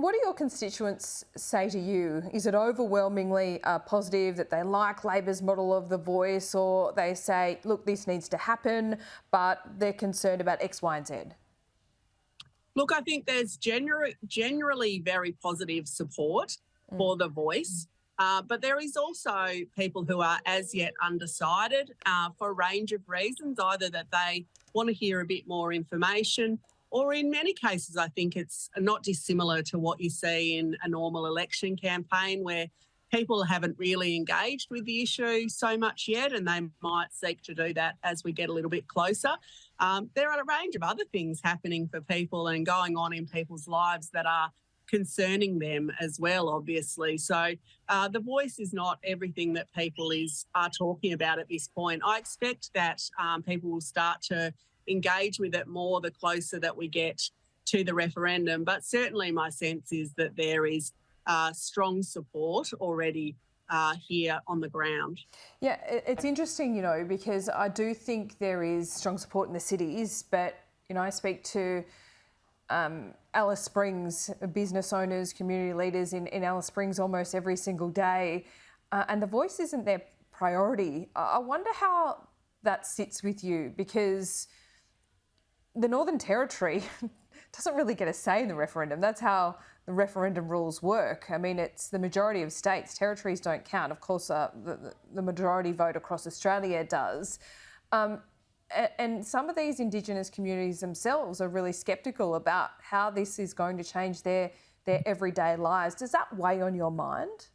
what do your constituents say to you? Is it overwhelmingly positive that they like Labor's model of the voice, or they say, look, this needs to happen, but they're concerned about X, Y and Z? Look, I think there's generally very positive support for the voice, but there is also people who are as yet undecided for a range of reasons, either that they want to hear a bit more information, or in many cases, I think it's not dissimilar to what you see in a normal election campaign where people haven't really engaged with the issue so much yet, and they might seek to do that as we get a little bit closer. There are a range of other things happening for people and going on in people's lives that are concerning them as well, obviously. So the voice is not everything that people are talking about at this point. I expect that people will start to engage with it more the closer that we get to the referendum. But certainly my sense is that there is strong support already here on the ground. Yeah, it's interesting, because I do think there is strong support in the cities, but, I speak to Alice Springs business owners, community leaders in Alice Springs almost every single day, and the voice isn't their priority. I wonder how that sits with you, because the Northern Territory doesn't really get a say in the referendum. That's how the referendum rules work. I mean, it's the majority of states. Territories don't count. Of course, the majority vote across Australia does. And some of these Indigenous communities themselves are really sceptical about how this is going to change their everyday lives. Does that weigh on your mind?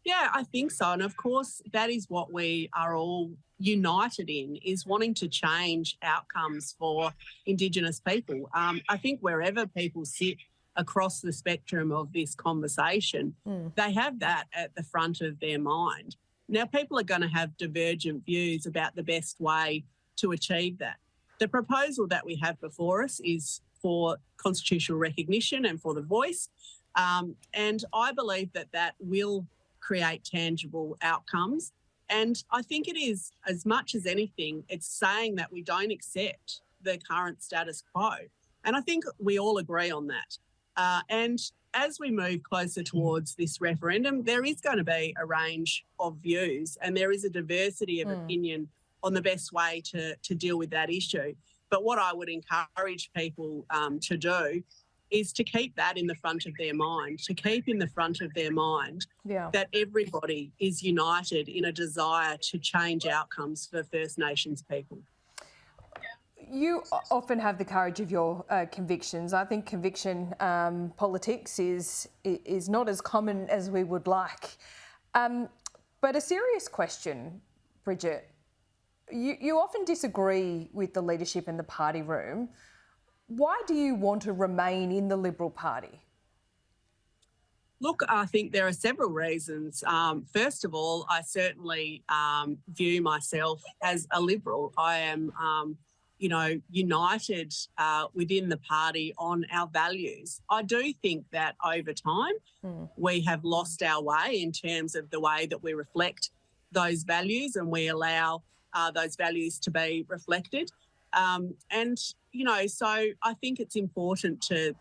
Yeah, I think so. And of course, that is what we are all united in, is wanting to change outcomes for Indigenous people. I think wherever people sit across the spectrum of this conversation, they have that at the front of their mind. Now, people are going to have divergent views about the best way to achieve that. The proposal that we have before us is for constitutional recognition and for the voice. And I believe that that will create tangible outcomes. And I think it is, as much as anything, it's saying that we don't accept the current status quo. And I think we all agree on that. And as we move closer towards this referendum, there is going to be a range of views and there is a diversity of opinion on the best way to deal with that issue. But what I would encourage people to do is to keep that in the front of their mind, that everybody is united in a desire to change outcomes for First Nations people. You often have the courage of your convictions. I think conviction politics is not as common as we would like. But a serious question, Bridget. You often disagree with the leadership in the party room. Why do you want to remain in the Liberal Party? Look, I think there are several reasons. First of all, I certainly view myself as a Liberal. I am united within the party on our values. I do think that over time we have lost our way in terms of the way that we reflect those values and we allow those values to be reflected. So I think it's important to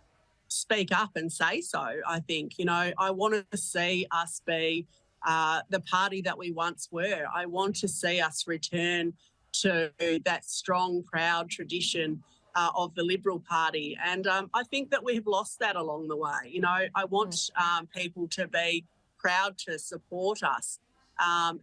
speak up and say so. I think, I want to see us be the party that we once were. I want to see us return to that strong, proud tradition of the Liberal Party. And I think that we have lost that along the way. I want people to be proud to support us. I'm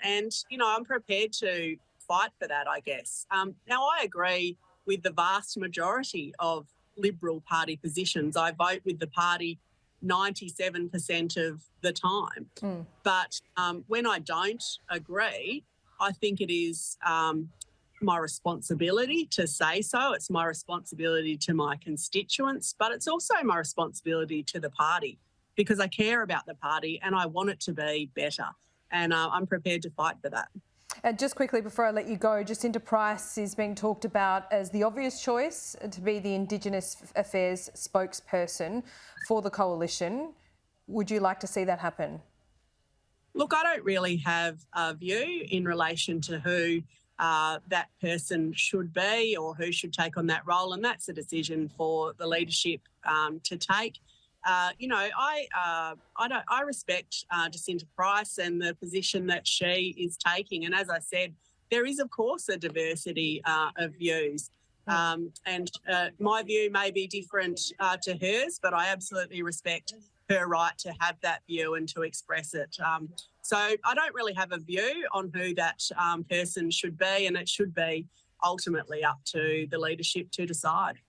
prepared to fight for that, I guess. Now, I agree with the vast majority of Liberal Party positions. I vote with the party 97% of the time. But when I don't agree, I think it is my responsibility to say so. It's my responsibility to my constituents, but it's also my responsibility to the party because I care about the party and I want it to be better. And I'm prepared to fight for that. And just quickly before I let you go, Jacinta Price is being talked about as the obvious choice to be the Indigenous Affairs spokesperson for the coalition. Would you like to see that happen? Look, I don't really have a view in relation to who that person should be or who should take on that role, and that's a decision for the leadership to take. I respect Jacinta Price and the position that she is taking. And as I said, there is, of course, a diversity of views. And my view may be different to hers, but I absolutely respect her right to have that view and to express it. So I don't really have a view on who that person should be, and it should be ultimately up to the leadership to decide.